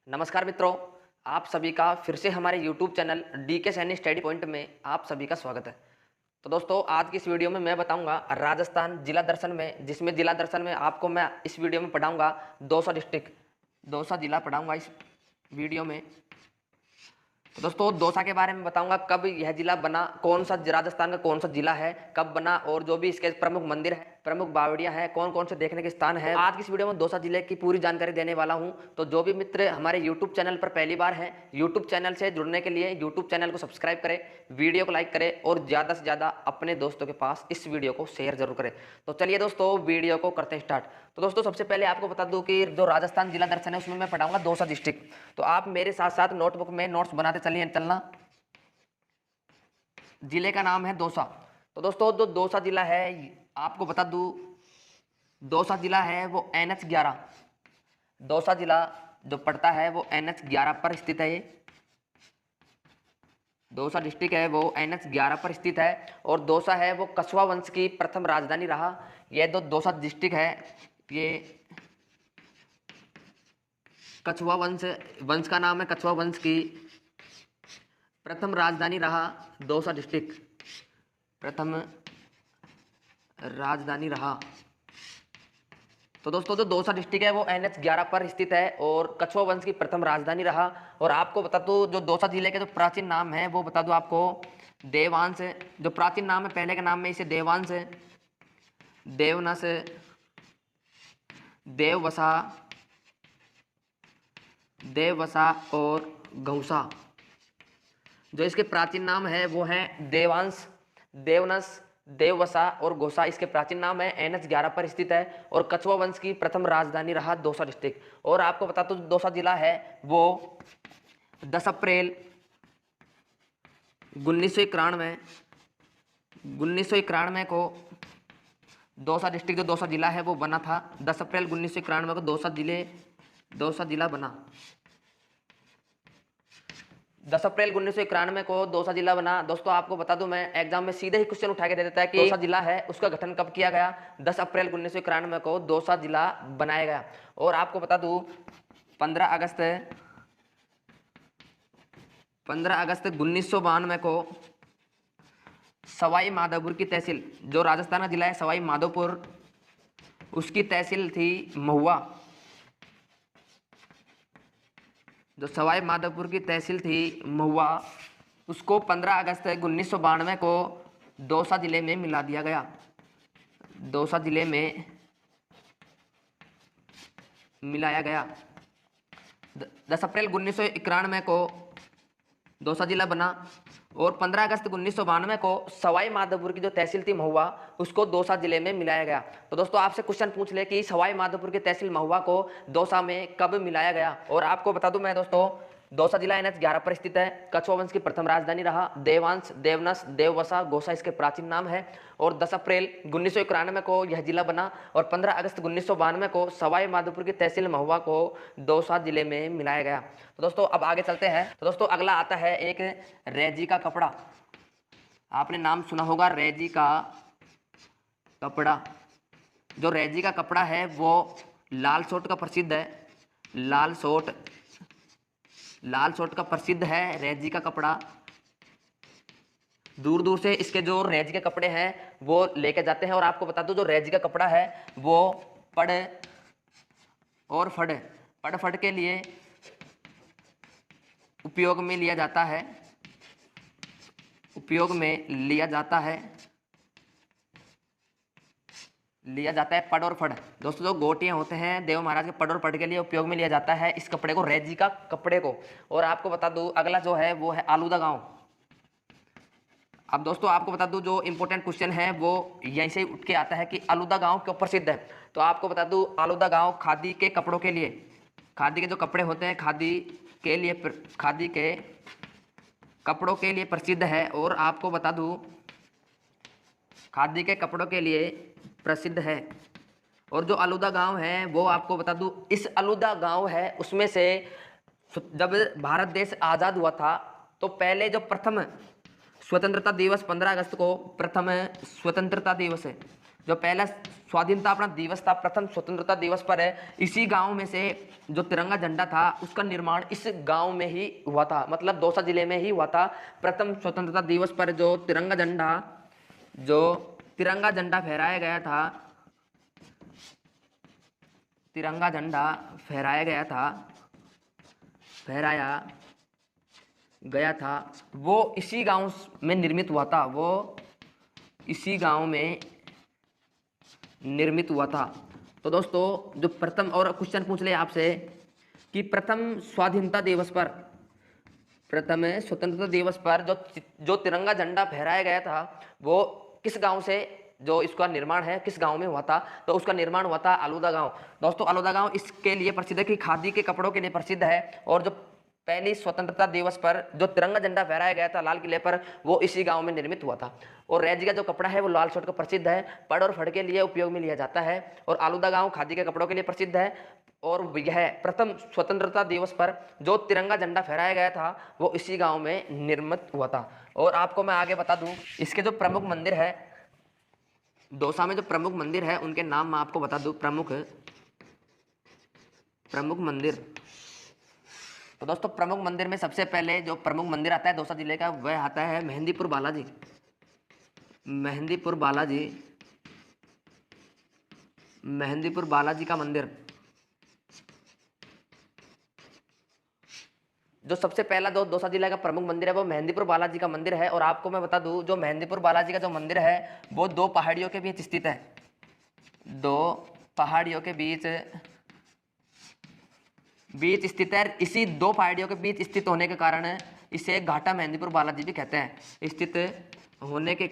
नमस्कार मित्रों, आप सभी का फिर से हमारे YouTube channel D K Saini study point में आप सभी का स्वागत है। तो दोस्तों, आज की इस वीडियो में मैं बताऊंगा राजस्थान जिला दर्शन में, जिसमें जिला दर्शन में आपको मैं इस वीडियो में पढ़ाऊंगा दौसा डिस्ट्रिक्ट, दौसा जिला पढ़ाऊंगा इस वीडियो में। तो दोस्तों, दौसा के बारे में बताऊंगा, कब यह जिला बना, कौन सा राजस्थान का कौन सा जिला है, कब बना, और जो भी इसके प्रमुख मंदिर है, प्रमुख बावड़ियां हैं, कौन कौन से देखने के स्थान है। आज की इस वीडियो में दौसा जिले की पूरी जानकारी देने वाला हूं। तो जो भी मित्र हमारे यूट्यूब चैनल पर पहली बार हैं, यूट्यूब चैनल से जुड़ने के लिए यूट्यूब चैनल को सब्सक्राइब करें, वीडियो को लाइक करें और ज़्यादा से ज़्यादा अपने दोस्तों के पास इस वीडियो को शेयर जरूर करें। तो चलिए दोस्तों, वीडियो को करते हैं स्टार्ट। तो दोस्तों, सबसे पहले आपको बता दूं कि जो राजस्थान जिला दर्शन है उसमें मैं पढ़ाऊंगा दौसा डिस्ट्रिक्ट। तो आप मेरे साथ साथ नोटबुक में नोट्स बनाते चलना। जिले का नाम है दौसा। तो दोस्तों, जो दौसा जिला है, आपको बता दूं, दौसा जिला है वो NH 11, दौसा जिला जो पड़ता है वो NH 11 पर स्थित है। दौसा डिस्ट्रिक्ट है वो NH 11 पर स्थित है। और दौसा है वो कछवा वंश की प्रथम राजधानी रहा। यह जो दौसा डिस्ट्रिक्ट है, ये कछवा वंश का नाम है, कछवा वंश की प्रथम राजधानी रहा दौसा डिस्ट्रिक्ट, प्रथम राजधानी रहा। तो दोस्तों, जो दौसा डिस्ट्रिक्ट है वो NH 11 पर स्थित है और कछवा वंश की प्रथम राजधानी रहा। और आपको बता दूं, जो दौसा जिले के जो प्राचीन नाम है वो बता दूं आपको, देवांश, जो प्राचीन नाम है, पहले के नाम में इसे देवांश, देवनस, देववसा, देववसा और गौसा। जो इसके प्राचीन नाम है वो है देवांश, देवनस, देववसा और गौसा। इसके प्राचीन नाम है, NH 11 पर स्थित है और कछवा वंश की प्रथम राजधानी रहा दौसा डिस्ट्रिक्ट। और आपको बता दूं, दौसा जिला है वो 10 अप्रैल 1991 को दौसा डिस्ट्रिक्ट, जो दौसा जिला है वो बना था। 10 अप्रैल 1991 को दौसा जिला बना। 10 अप्रैल 1991 को दौसा जिला बना। दोस्तों, आपको बता दूं, मैं एग्जाम में सीधे ही क्वेश्चन उठा के दे देता है कि दौसा जिला है उसका गठन कब किया गया। 10 अप्रैल 1991 को दौसा जिला बनाया गया। और आपको बता दूं, 15 अगस्त 1992 को सवाई माधोपुर की तहसील, जो राजस्थान का जिला है सवाई माधोपुर, उसकी तहसील थी महुआ। जो सवाई माधोपुर की तहसील थी महुआ, उसको 15 अगस्त 1992 को दौसा जिले में मिला दिया गया। दौसा जिले में मिलाया गया। 10 अप्रैल 1991 को दौसा जिला बना और 15 अगस्त 1992 को सवाई माधोपुर की जो तहसील थी महुआ, उसको दौसा जिले में मिलाया गया। तो दोस्तों, आपसे क्वेश्चन पूछ ले कि सवाई माधोपुर की तहसील महुआ को दौसा में कब मिलाया गया। और आपको बता दूं मैं दोस्तों, दौसा जिला NH 11 पर स्थित है, कछवा वंश की प्रथम राजधानी रहा, देवांश, देवनस, देववसा, गौसा इसके प्राचीन नाम है। और 10 अप्रैल 1991 को यह जिला बना और 15 अगस्त 1992 को सवाई माधोपुर की तहसील महुआ को दौसा जिले में मिलाया गया। तो दोस्तों, अब आगे चलते हैं। तो दोस्तों, अगला आता है एक रैजी का कपड़ा। आपने नाम सुना होगा रैजी का कपड़ा। जो रैजी का कपड़ा है वो लाल सोट का प्रसिद्ध है। लाल सोट का प्रसिद्ध है रैजी का कपड़ा। दूर दूर से इसके जो रैजी के कपड़े हैं वो लेके जाते हैं। और आपको बता दूं, जो रैजी का कपड़ा है वो पड़ और फड़ के लिए उपयोग में लिया जाता है। पड़ और फड़। दोस्तों, जो गोटियां होते हैं देव महाराज के, पड़ और फड़ के लिए उपयोग में लिया जाता है इस कपड़े को, रैजी का कपड़े को। और आपको बता दूं, अगला जो है वो है आलूदा गांव। अब दोस्तों, आपको बता दूं, जो इंपॉर्टेंट क्वेश्चन है वो यहीं से उठ के आता है कि आलूदा गांव क्यों प्रसिद्ध है। तो आपको बता दूं, आलूदा गांव खादी के कपड़ों के लिए, खादी के जो कपड़े होते हैं, खादी के कपड़ों के लिए प्रसिद्ध है। और आपको बता दूं, खादी के कपड़ों के लिए प्रसिद्ध है। और जो आलूदा गांव है वो आपको बता दूं, इस आलूदा गांव है उसमें से जब भारत देश आज़ाद हुआ था तो पहले जो प्रथम स्वतंत्रता दिवस 15 अगस्त को प्रथम स्वतंत्रता दिवस है, जो पहला स्वाधीनता अपना दिवस था, प्रथम स्वतंत्रता दिवस पर है, इसी गांव में से जो तिरंगा झंडा था उसका निर्माण इस गांव में ही हुआ था, मतलब दौसा जिले में ही हुआ था। प्रथम स्वतंत्रता दिवस पर जो तिरंगा झंडा फहराया गया था, तिरंगा झंडा फहराया गया था, वो इसी गांव में निर्मित हुआ था, तो दोस्तों जो प्रथम, और क्वेश्चन पूछ ले आपसे कि प्रथम स्वतंत्रता दिवस पर जो तिरंगा झंडा फहराया गया था वो किस गांव से, जो इसका निर्माण है किस गांव में हुआ था, तो उसका निर्माण हुआ था आलूदा गांव। दोस्तों आलूदा गांव इसके लिए प्रसिद्ध है कि खादी के कपड़ों के लिए प्रसिद्ध है, और जो पहली स्वतंत्रता दिवस पर जो तिरंगा झंडा फहराया गया था लाल किले पर, वो इसी गांव में निर्मित हुआ था। और रैजी का जो कपड़ा है वो लाल शर्ट का प्रसिद्ध है, पड़ और फड़ के लिए उपयोग में लिया जाता है, और आलूदा गांव खादी के कपड़ों के लिए प्रसिद्ध है। और यह प्रथम स्वतंत्रता दिवस पर जो तिरंगा झंडा फहराया गया था वो इसी गांव में निर्मित हुआ था। और आपको मैं आगे बता दूं, इसके जो प्रमुख मंदिर है, दौसा में जो प्रमुख मंदिर है उनके नाम मैं आपको बता दूं, प्रमुख मंदिर। तो दोस्तों प्रमुख मंदिर में सबसे पहले जो प्रमुख मंदिर आता है दौसा जिले का, वह आता है मेहंदीपुर बालाजी का मंदिर। जो सबसे पहला दौसा जिला का प्रमुख मंदिर है वो मेहंदीपुर बालाजी का मंदिर है। और आपको मैं बता दूं, जो मेहंदीपुर बालाजी का जो मंदिर है वो दो पहाड़ियों के बीच स्थित है, स्थित है। इसी दो पहाड़ियों के बीच स्थित होने के कारण इसे घाटा मेहंदीपुर बालाजी भी कहते हैं। स्थित होने के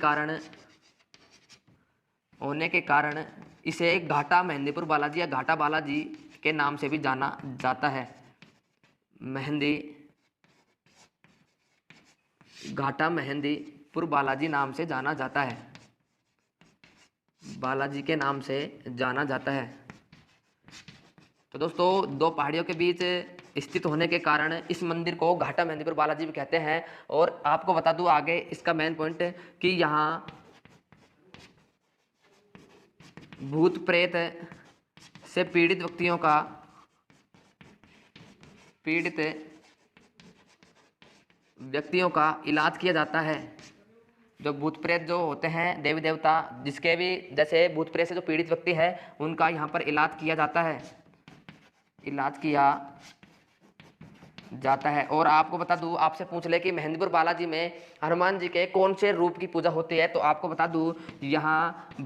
कारण इसे घाटा मेहंदीपुर बालाजी या घाटा बालाजी के नाम से भी जाना जाता है। घाटा मेहंदीपुर बालाजी नाम से जाना जाता है, बालाजी के नाम से जाना जाता है। तो दोस्तों दो पहाड़ियों के बीच स्थित होने के कारण इस मंदिर को घाटा मेहंदीपुर बालाजी भी कहते हैं। और आपको बता दूं आगे इसका मेन पॉइंट कि यहाँ भूत प्रेत से पीड़ित व्यक्तियों का इलाज किया जाता है। जो भूत प्रेत जो होते हैं देवी देवता, जिसके भी जैसे भूत प्रेत से जो पीड़ित व्यक्ति है उनका यहाँ पर इलाज किया जाता है। और आपको बता दूं, आपसे पूछ ले कि मेहंदीपुर बालाजी में हनुमान जी के कौन से रूप की पूजा होती है, तो आपको बता दूं यहाँ जो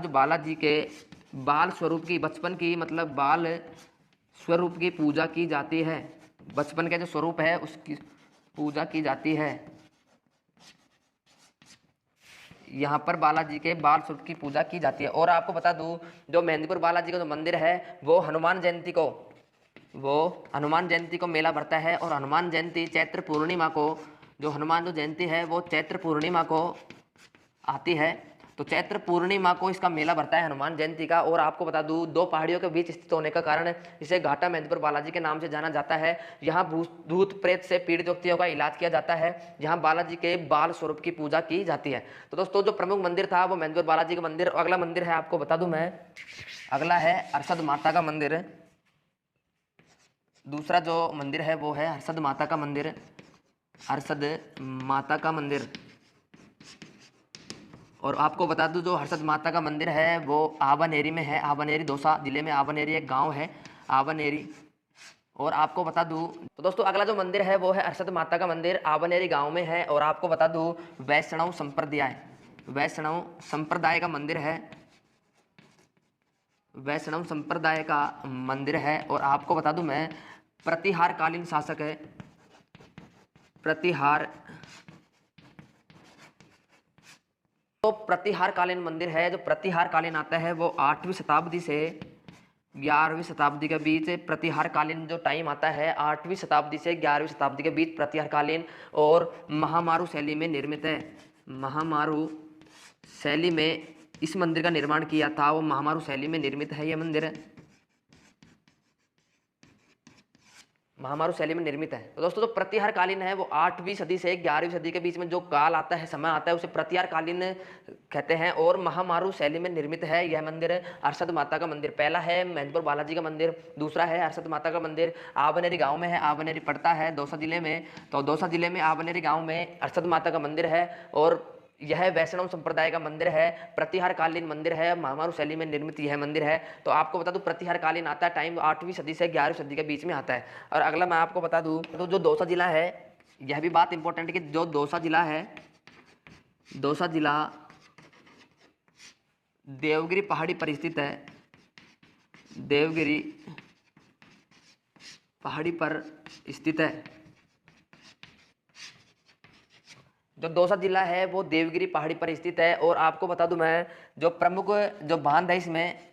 बालाजी के बाल स्वरूप की, बचपन की, मतलब बाल स्वरूप की पूजा की जाती है। बचपन के जो स्वरूप है उसकी पूजा की जाती है। यहाँ पर बालाजी के बाल स्वरूप की पूजा की जाती है। और आपको बता दूं, जो मेहंदीपुर बालाजी का जो मंदिर है वो हनुमान जयंती को मेला भरता है। और हनुमान जयंती चैत्र पूर्णिमा को, जो हनुमान जो जयंती है वो चैत्र पूर्णिमा को आती है, तो चैत्र पूर्णिमा को इसका मेला भरता है हनुमान जयंती का। और आपको बता दूं, दो पहाड़ियों के बीच स्थित होने का कारण इसे घाटा मेहंदीपुर बालाजी के नाम से जाना जाता है। यहाँ भूत प्रेत से पीड़ित व्यक्तियों का इलाज किया जाता है। यहाँ बालाजी के बाल स्वरूप की पूजा की जाती है। तो दोस्तों जो प्रमुख मंदिर था वो मेहंदीपुर बालाजी का मंदिर। अगला मंदिर है आपको बता दूं मैं, अगला है हर्षद माता का मंदिर। दूसरा जो मंदिर है वो है हर्षद माता का मंदिर। और आपको बता दूं, जो हर्षद माता का मंदिर है वो आवानेरी में है। आवानेरी दौसा जिले में आवानेरी एक गांव है, आवानेरी। और आपको बता दूं, तो दोस्तों अगला जो मंदिर है वो है हर्षद माता का मंदिर, आवानेरी गांव में है। और आपको बता दूं, वैष्णव संप्रदाय का मंदिर है, वैष्णव संप्रदाय का मंदिर है। और आपको बता दूं मैं, प्रतिहारकालीन शासक है, तो प्रतिहारकालीन मंदिर है। जो प्रतिहारकालीन आता है वो 8वीं शताब्दी से 11वीं शताब्दी के बीच प्रतिहारकालीन जो टाइम आता है, 8वीं शताब्दी से 11वीं शताब्दी के बीच प्रतिहारकालीन और महामारू शैली में निर्मित है। महामारू शैली में इस मंदिर का निर्माण किया था, वो महामारू शैली में निर्मित है ये मंदिर। महामारू शैली में निर्मित है। तो दोस्तों जो प्रतिहार कालीन है वो 8वीं सदी से 11वीं सदी के बीच में जो काल आता है, समय आता है, उसे प्रतिहार कालीन कहते हैं और महामारू शैली में निर्मित है। यह मंदिर हर्षद माता का मंदिर, पहला है महेंद्रपुर बालाजी का मंदिर, दूसरा है हर्षद माता का मंदिर, आबनेरी गाँव में है। आबनेरी पड़ता है दौसा जिले में, तो दौसा जिले में आबनेरी गाँव में हर्षद माता का मंदिर है और यह वैष्णव संप्रदाय का मंदिर है, प्रतिहार कालीन मंदिर है, महामारू शैली में निर्मित यह मंदिर है। तो आपको बता दूं प्रतिहार कालीन आता है टाइम 8वीं सदी से 11वीं सदी के बीच में आता है। और अगला मैं आपको बता दूं तो जो दौसा जिला है, यह भी बात इंपॉर्टेंट है कि जो दौसा जिला है, दौसा जिला देवगिरी पहाड़ी पर स्थित है, देवगिरी पहाड़ी पर स्थित है। जो दौसा जिला है वो देवगिरी पहाड़ी पर स्थित है। और आपको बता दूं मैं जो प्रमुख जो बांध है, इसमें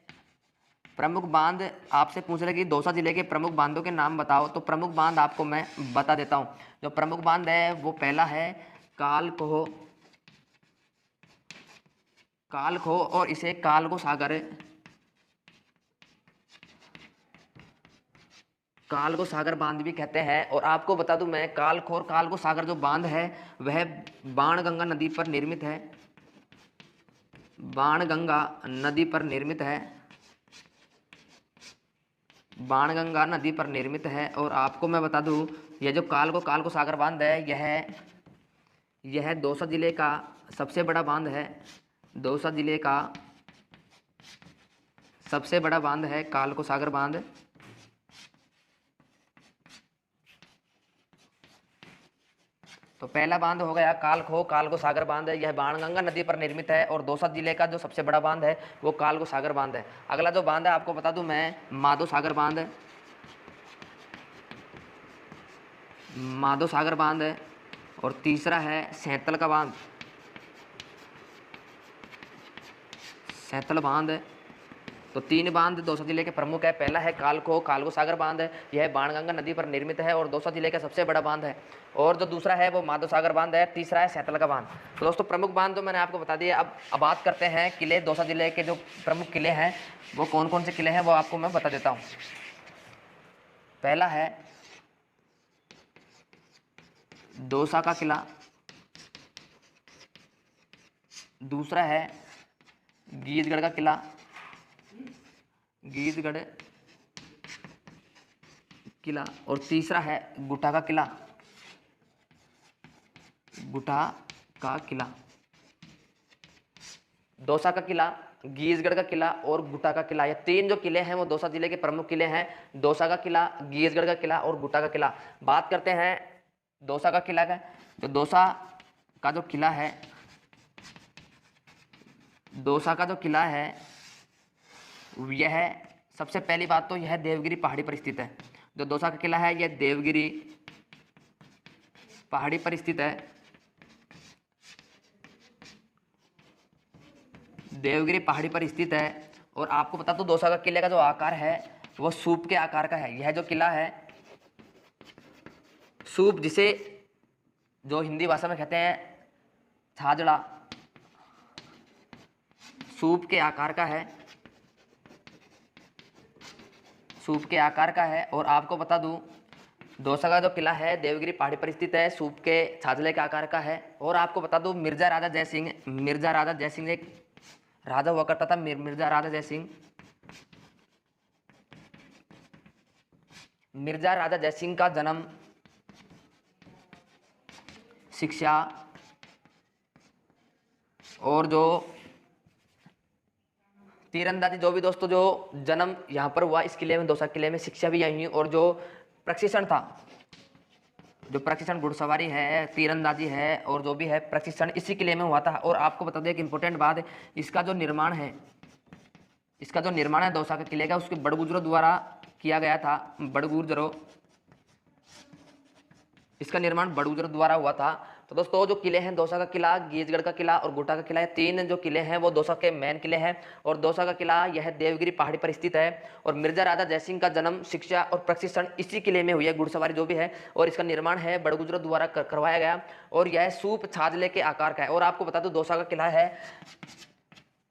प्रमुख बांध आपसे पूछ रहे कि दौसा जिले के प्रमुख बांधों के नाम बताओ, तो प्रमुख बांध आपको मैं बता देता हूं। जो प्रमुख बांध है वो पहला है कालखो, कालखो और इसे कालगो सागर, कालगो सागर बांध भी कहते हैं। और आपको बता दूं मैं कालखो और कालगो सागर जो बांध है वह बाणगंगा नदी पर निर्मित है, बाणगंगा नदी पर निर्मित है, बाणगंगा नदी पर निर्मित है। और आपको मैं बता दूं यह जो कालगो सागर बांध है यह दौसा जिले का सबसे बड़ा बांध है, दौसा जिले का सबसे बड़ा बांध है कालगो सागर बांध। तो पहला बांध हो गया कालगो सागर बांध है, यह बाणगंगा नदी पर निर्मित है और दौसा जिले का जो सबसे बड़ा बांध है वो कालगो सागर बांध है। अगला जो बांध है आपको बता दूं मैं माधो सागर बांध है, माधो सागर बांध है। और तीसरा है सैंतल का बांध, सैंतल बांध है। तो 3 बांध दौसा जिले के प्रमुख है, पहला है कालगो सागर बांध है, यह बाणगंगा नदी पर निर्मित है और दौसा जिले का सबसे बड़ा बांध है। और जो दूसरा है वो माधो सागर बांध है, तीसरा है सैंतल का बांध। तो दोस्तों प्रमुख बांध तो मैंने आपको बता दिया। अब बात करते हैं किले, दौसा जिले के जो प्रमुख किले हैं वो कौन कौन से किले हैं वो आपको मैं बता देता हूँ। पहला है दौसा का किला, दूसरा है गीजगढ़ का किला, गीजगढ़ किला, और तीसरा है गुटा का किला, गुटा का किला। दौसा का किला, गीजगढ़ का किला और गुटा का किला, ये 3 जो किले हैं वो दौसा जिले के प्रमुख किले हैं, दौसा का किला, गीजगढ़ का किला और गुटा का किला। बात करते हैं दौसा का किला का। तो दौसा का जो किला है, दौसा का जो किला है यह सबसे पहली बात तो यह देवगिरी पहाड़ी पर स्थित है। जो दौसा का किला है यह देवगिरी पहाड़ी पर स्थित है, देवगिरी पहाड़ी पर स्थित है। और आपको बता दो दौसा का किले का जो आकार है वो सूप के आकार का है। यह जो किला है सूप, जिसे जो हिंदी भाषा में कहते हैं छाजड़ा, सूप के आकार का है, सूप के आकार का है। और आपको बता दूं दौसा का जो किला है देवगिरी पहाड़ी पर स्थित है, सूप के छाजले के आकार का है। और आपको बता दूं मिर्जा राजा जयसिंह एक राजा हुआ करता था, मिर्जा राजा जयसिंह का जन्म, शिक्षा और जो तीरंदाजी, जो भी दोस्तों जो जन्म यहाँ पर हुआ इस किले में, दौसा किले में, शिक्षा भी यही हुई। और जो प्रशिक्षण था, जो प्रशिक्षण घुड़सवारी है, तीरंदाजी है और जो भी है प्रशिक्षण इसी किले में हुआ था। और आपको बता दें एक इंपॉर्टेंट बात, इसका जो निर्माण है दौसा के किले का, उसके बड़गुजरों द्वारा किया गया था। इसका निर्माण बड़गुजरों द्वारा हुआ था। तो दोस्तों जो किले हैं दौसा का किला, गीजगढ़ का किला और गुटा का किला, ये 3 जो किले हैं वो दौसा के मेन किले हैं। और दौसा का किला यह देवगिरी पहाड़ी पर स्थित है। और मिर्जा राजा जयसिंह का जन्म, शिक्षा और प्रशिक्षण इसी किले में हुई है, घुड़सवारी जो भी है। और इसका निर्माण है बड़गुजरों द्वारा करवाया गया और यह सूप छाजले के आकार का है। और आपको बता दूं दौसा का किला है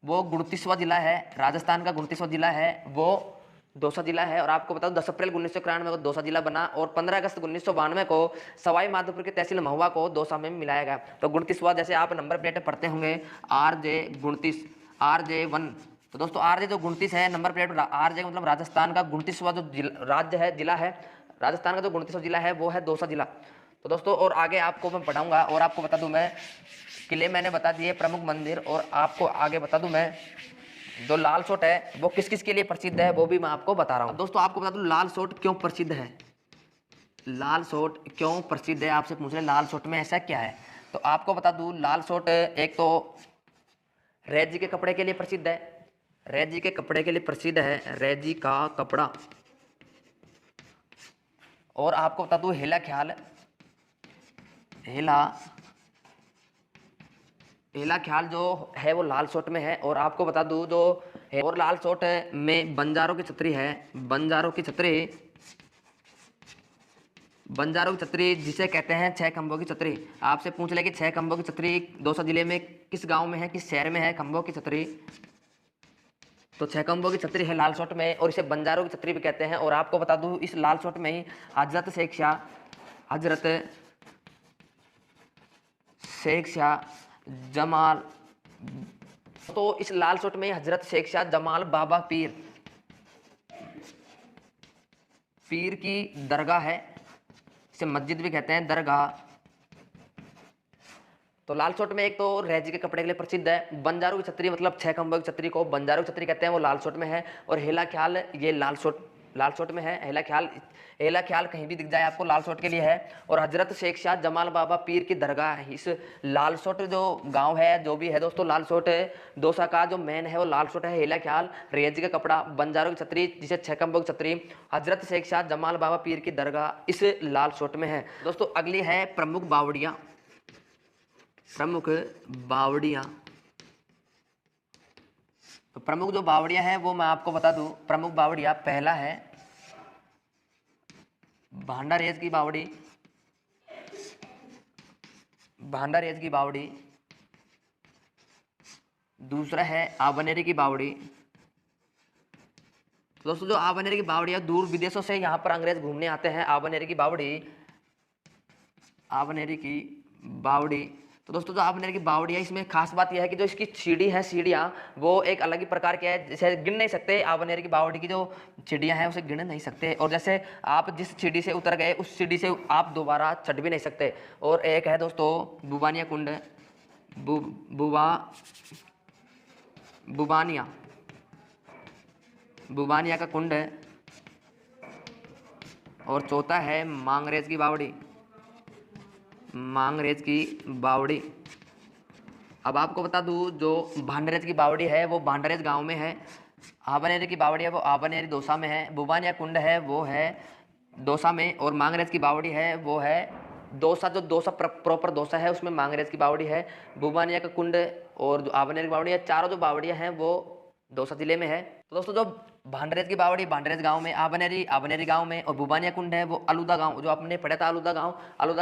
वो 29वां जिला है, राजस्थान का 29वां जिला है वो दौसा जिला है। और आपको बता दूं 10 अप्रैल 1991 को दौसा जिला बना और 15 अगस्त 1992 को सवाई माधोपुर की तहसील महुआ को दौसा में मिलाया गया। तो 29वां, जैसे आप नंबर प्लेट पढ़ते होंगे RJ 29, RJ1। तो दोस्तों RJ जो 29 है नंबर प्लेट, RJ मतलब राजस्थान का 29वां जो राज्य है, जिला है, राजस्थान का जो 29वां जिला है वो है दौसा जिला। तो दोस्तों और आगे आपको मैं पढ़ाऊंगा। और आपको बता दूं मैं किले मैंने बता दिए, प्रमुख मंदिर, और आपको आगे बता दूं मैं जो लाल सोट है वो किस किस के लिए प्रसिद्ध है वो भी मैं आपको बता रहा हूँ। दोस्तों आपको बता दूं लाल सोट क्यों प्रसिद्ध है, लाल सोट क्यों प्रसिद्ध है, आपसे पूछ रहे लाल सोट में ऐसा क्या है। तो आपको बता दूं लाल सोट एक तो रैजी के कपड़े के लिए प्रसिद्ध है, रैजी के कपड़े के लिए प्रसिद्ध है, रैजी का कपड़ा। और आपको बता दूं हेला ख्याल, हेला ख्याल जो है वो लाल सोट में है। और आपको बता दूं जो है और लाल सोट में बंजारों की छतरी है, बंजारों की छतरी, बंजारों की छतरी जिसे कहते हैं 6 खंभों की छतरी। आपसे पूछ ले कि 6 खंभों की छतरी दौसा जिले में किस गांव में है, किस शहर में है खंभों की छतरी। तो 6 खंभों की छतरी है लाल सोट में और इसे बंजारों की छतरी भी कहते हैं। और आपको बता दूं इस लाल सोट में ही हजरत शेख शाह, हजरत शेख शाह जमाल, तो इस लाल सोट में हजरत शेख शाह जमाल बाबा पीर की दरगाह है, इसे मस्जिद भी कहते हैं, दरगाह। तो लाल सोट में एक तो रैजी के कपड़े के लिए प्रसिद्ध है, बंजारों की छतरी मतलब 6 खंभों की छतरी को बंजारों की छतरी कहते हैं, वो लाल सोट में है। और हेला ख्याल ये लाल सोट में है। हेला ख्याल कहीं भी दिख जाए आपको लाल सोट के लिए है। और हजरत शेख शाह जमाल बाबा पीर की दरगाह है। इस लाल सोट जो गांव है जो भी है दोस्तों, लाल सोट दौसा का जो मेन है वो लाल सोट है। हेला ख्याल, रैजी का कपड़ा, बंजारों की छतरी जिसे 6 खंभों की छतरी, हजरत शेख शाह जमाल बाबा पीर की दरगाह इस लाल सोट में है। दोस्तों अगली है प्रमुख बावड़ियाँ, प्रमुख बावड़ियाँ। तो प्रमुख जो बावड़ियाँ हैं वो मैं आपको बता दूं। प्रमुख बावड़ियाँ, पहला है भांडारेज की बावड़ी, भांडारेज की बावड़ी। दूसरा है आबनेरी की बावड़ी। तो दोस्तों जो आबनेरी की बावड़ी है दूर विदेशों से यहाँ पर अंग्रेज घूमने आते हैं। आबनेरी की बावड़ी, आबनेरी की बावड़ी। तो दोस्तों जो आबनेरी की बावड़ी है इसमें खास बात यह है कि जो इसकी सीढ़ी है, सीढ़ियाँ वो एक अलग ही प्रकार की है, जैसे गिन नहीं सकते। आबनेरी की बावड़ी की जो सीढ़ियाँ हैं उसे गिन नहीं सकते। और जैसे आप जिस सीढ़ी से उतर गए उस सीढ़ी से आप दोबारा चढ़ भी नहीं सकते। और एक है दोस्तों बुबानिया कुंड, बुबानिया, बुबानिया का कुंड है। और चौथा है मांगरेज की बावड़ी, मांगरेज की बावड़ी। अब आपको बता दूं जो भांडारेज की बावड़ी है वो भांडारेज गांव में है। आबनेरी की बावड़ी है वो आबनेरी दौसा में है। बुबानिया कुंड है वो है दौसा में। और मांगरेज की बावड़ी है वो है दौसा, जो दौसा प्रॉपर दौसा है उसमें मांगरेज की बावड़ी है। बुबानिया का कुंड और जो आबनेरी की बावड़ी है, चारों जो बावड़ियाँ हैं वो दौसा जिले में है। तो दोस्तों जो भांडारेज की बावड़ी भांडारेज गांव में, आबनेरी गांव में, और बुबानिया कुंड है वो अलूदा गांव, जो आपने पढ़ा था अलूदा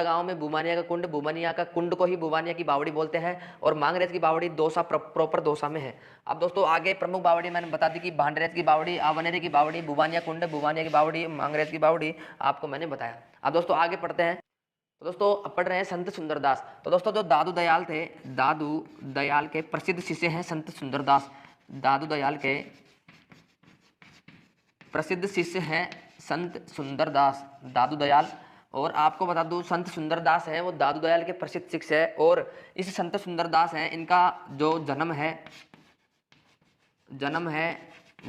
गांव में बुबानिया का कुंड, बुबानिया का कुंड को ही बुबानिया की बावड़ी बोलते हैं। और मांगरेज की बावड़ी दौसा प्रॉपर दौसा में है। अब दोस्तों आगे प्रमुख बावड़ी मैंने बता दी कि भांडारेज की बावड़ी, आबनेरी की बावड़ी, बुबानिया कुंड, बुबानिया की बावड़ी, मांगरेज की बावड़ी आपको मैंने बताया। अब दोस्तों आगे पढ़ते हैं। तो दोस्तों अब पढ़ रहे हैं संत सुंदरदास। तो दोस्तों जो दादू दयाल थे, दादू दयाल के प्रसिद्ध शिष्य हैं संत सुंदरदास। दादू दयाल के प्रसिद्ध शिष्य हैं संत सुंदरदास, दादू दयाल। और आपको बता दूं संत सुंदरदास है वो दादू दयाल के प्रसिद्ध शिष्य है। और इस संत सुंदरदास हैं, इनका जो जन्म है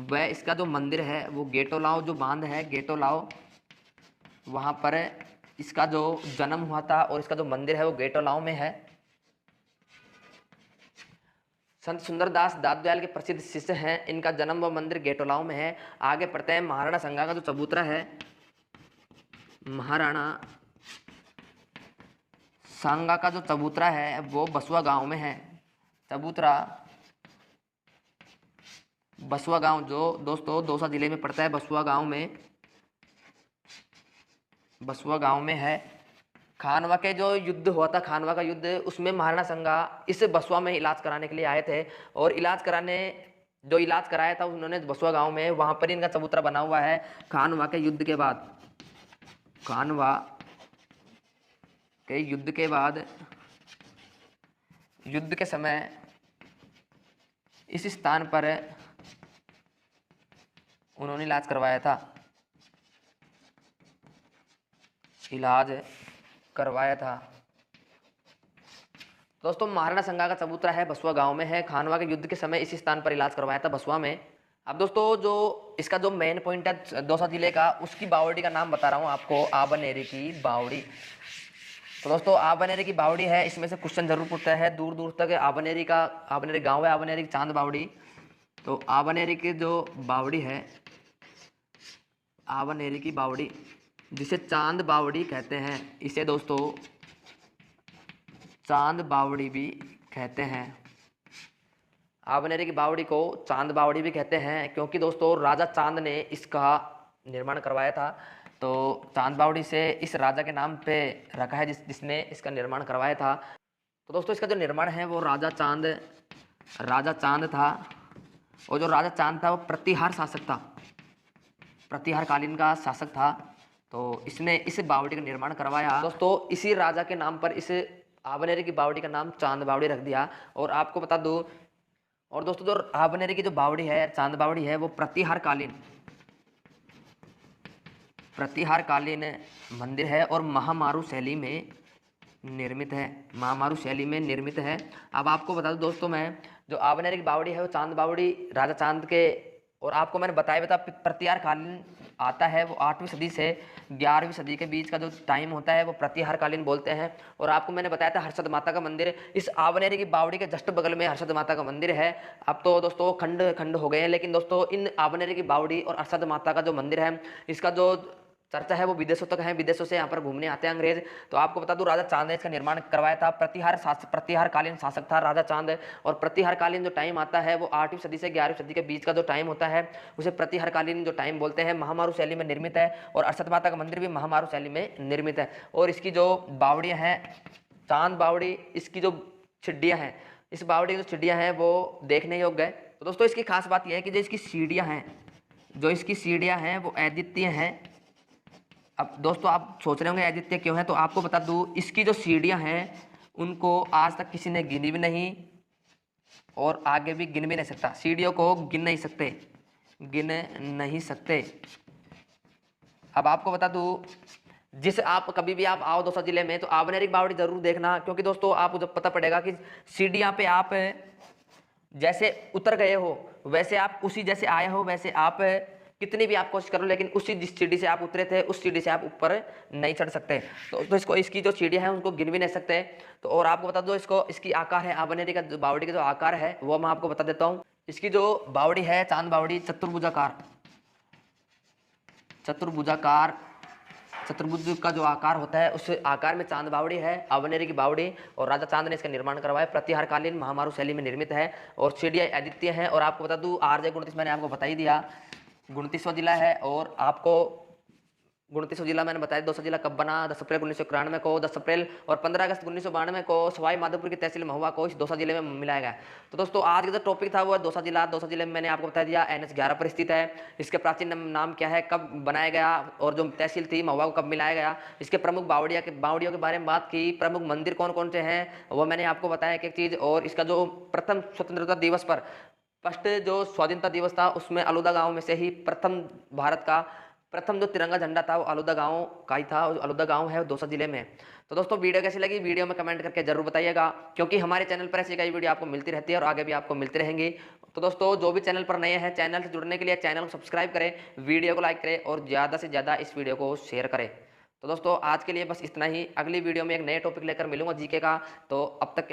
वह इसका जो मंदिर है वो गेटोलाव जो बांध है, गेटोलाव, वहाँ पर इसका जो जन्म हुआ था। और इसका जो मंदिर है वो गेटोलाव में है। संत सुंदरदास दादू दयाल के प्रसिद्ध शिष्य हैं, इनका जन्म व मंदिर गेटोलाव में है। आगे पढ़ते हैं महाराणा संगा का जो चबूतरा है, महाराणा सांगा का जो चबूतरा है वो बसुआ गांव में है। चबूतरा बसुआ गांव जो दोस्तों दौसा जिले में पड़ता है, बसुआ गांव में है। खानवा के जो युद्ध हुआ था, खानवा का युद्ध, उसमें महाराणा संगा इस बसुआ में इलाज कराने के लिए आए थे। और इलाज कराने जो इलाज कराया था उन्होंने बसुआ गांव में, वहां पर इनका चबूतरा बना हुआ है। खानवा के युद्ध के बाद, खानवा के युद्ध के बाद, युद्ध के समय इस स्थान पर उन्होंने इलाज करवाया था, इलाज करवाया था। दोस्तों महाराणा संगा का चबूतरा है बसुआ गांव में है। खानवा के युद्ध के समय इसी स्थान पर इलाज करवाया था बसुआ में। अब दोस्तों जो इसका जो मेन पॉइंट है दौसा जिले का, उसकी बावड़ी का नाम बता रहा हूँ आपको, आबनेरी की बावड़ी। तो दोस्तों आबनेरी की बावड़ी है, इसमें से क्वेश्चन जरूर पूछता है दूर दूर तक। आबनेरी गांव है, आबनेरी की चांद बावड़ी। तो आबनेरी की जो बावड़ी है, आबनेरी की बावड़ी जिसे चांद बावड़ी कहते हैं, इसे दोस्तों चांद बावड़ी भी कहते हैं। आबनेरी की बावड़ी को चांद बावड़ी भी कहते हैं क्योंकि दोस्तों राजा चांद ने इसका निर्माण करवाया था। तो चांद बावड़ी से इस राजा के नाम पे रखा है जिसने इसका निर्माण करवाया था। तो दोस्तों इसका जो निर्माण है वो राजा चांद था। और जो राजा चांद था वो प्रतिहार शासक था, प्रतिहार कालीन का शासक था। तो इसने इस बावड़ी का निर्माण करवाया। दोस्तों इसी राजा के नाम पर इस आबनेरी की बावड़ी का नाम चांद बावड़ी रख दिया। और आपको बता दूं, और दोस्तों जो आबनेरी की जो बावड़ी है, चांद बावड़ी है, वो प्रतिहार कालीन मंदिर है और महामारू शैली में निर्मित है, महामारू शैली में निर्मित है। अब आपको बता दूं दोस्तों, मैं जो आबनेरी की बावड़ी है वो चांद बावड़ी राजा चांद के, और आपको मैंने बताया प्रतिहार कालीन आता है वो 8वीं सदी से 11वीं सदी के बीच का जो टाइम होता है वो प्रतिहार कालीन बोलते हैं। और आपको मैंने बताया था हर्षद माता का मंदिर, इस आबनेरी की बावड़ी के जस्ट बगल में हर्षद माता का मंदिर है। अब तो दोस्तों खंड खंड हो गए हैं, लेकिन दोस्तों इन आबनेरी की बावड़ी और हर्षद माता का जो मंदिर है, इसका जो चर्चा है वो विदेशों तक है, विदेशों से यहाँ पर घूमने आते हैं अंग्रेज। तो आपको बता दूं राजा चांद ने इसका निर्माण करवाया था। प्रतिहार कालीन शासक था राजा चांद। और प्रतिहार कालीन जो टाइम आता है वो 8वीं सदी से 11वीं सदी के बीच का जो टाइम होता है उसे प्रतिहार कालीन जो टाइम बोलते हैं। महामारू शैली में निर्मित है और अरशद माता का मंदिर भी महामारू शैली में निर्मित है। और इसकी जो बावड़ियाँ हैं, चांद बावड़ी, इसकी जो छिड्डियाँ हैं, इस बावड़ी की जो छिड्डियाँ हैं वो देखने योग्य है। तो दोस्तों इसकी खास बात यह है कि जो इसकी सीढ़ियाँ हैं वो अद्वितीय हैं। अब दोस्तों आप सोच रहे होंगे अद्वितीय क्यों है, तो आपको बता दूं इसकी जो सीढ़ियां हैं उनको आज तक किसी ने गिनी भी नहीं और आगे भी गिन भी नहीं सकता। सीढ़ियों को गिन नहीं सकते। अब आपको बता दूं, जिस आप कभी भी आप आओ दौसा जिले में तो आबनेरी की बावड़ी जरूर देखना, क्योंकि दोस्तों आपको जब पता पड़ेगा कि सीढ़ियां पे आप जैसे उतर गए हो वैसे आप उसी जैसे आए हो वैसे आप कितनी भी आप कोशिश करो, लेकिन उसी जिस सीढ़ी से आप उतरे थे उस सीढ़ी से आप ऊपर नहीं चढ़ सकते। तो इसकी जो सीढ़ियाँ हैं उनको गिन भी नहीं सकते। तो और आपको बता दो इसकी आकार है, आबनेरी का जो बावड़ी का जो आकार है वो मैं आपको बता देता हूँ। इसकी जो बावड़ी है चांद बावड़ी चतुर्भुज का जो आकार होता है उस आकार में चांद बावड़ी है, आबनेरी की बावड़ी। और राजा चांद ने इसका निर्माण करवाया, प्रतिहार कालीन महामारू शैली में निर्मित है और सीढ़ियाँ अद्वितीय हैं। और आपको बता दूं आरजे 29 मैंने आपको बता ही दिया, 29वां जिला है। और आपको 29वां जिला मैंने बताया। दौसा जिला कब बना? 10 अप्रैल 1991 को, 10 अप्रैल और 15 अगस्त 1992 को सवाई माधोपुर की तहसील महुआ को इस दौसा जिले में मिलाया गया। तो दोस्तों आज का जो टॉपिक था वो है दौसा जिला। दौसा जिले में मैंने आपको बता दिया NH 11 पर स्थित है। इसके प्राचीन नाम क्या है, कब बनाया गया और जो तहसील थी महुआ को कब मिलाया गया। इसके प्रमुख बावड़ियों के बारे में बात की, प्रमुख मंदिर कौन कौन से हैं वो मैंने आपको बताया एक एक चीज़। और इसका जो प्रथम स्वतंत्रता दिवस पर फर्स्ट जो स्वाधीनता दिवस था उसमें आलूदा गांव में से ही भारत का प्रथम जो तिरंगा झंडा था वो आलूदा गांव का ही था। आलूदा गांव है दौसा जिले में। तो दोस्तों वीडियो कैसी लगी वीडियो में कमेंट करके जरूर बताइएगा, क्योंकि हमारे चैनल पर ऐसी कई वीडियो आपको मिलती रहती है और आगे भी आपको मिलती रहेंगी। तो दोस्तों जो भी चैनल पर नए हैं, चैनल से जुड़ने के लिए चैनल को सब्सक्राइब करें, वीडियो को लाइक करें और ज़्यादा से ज़्यादा इस वीडियो को शेयर करें। तो दोस्तों आज के लिए बस इतना ही। अगली वीडियो में एक नए टॉपिक लेकर मिलूंगा जीके का। तो अब तक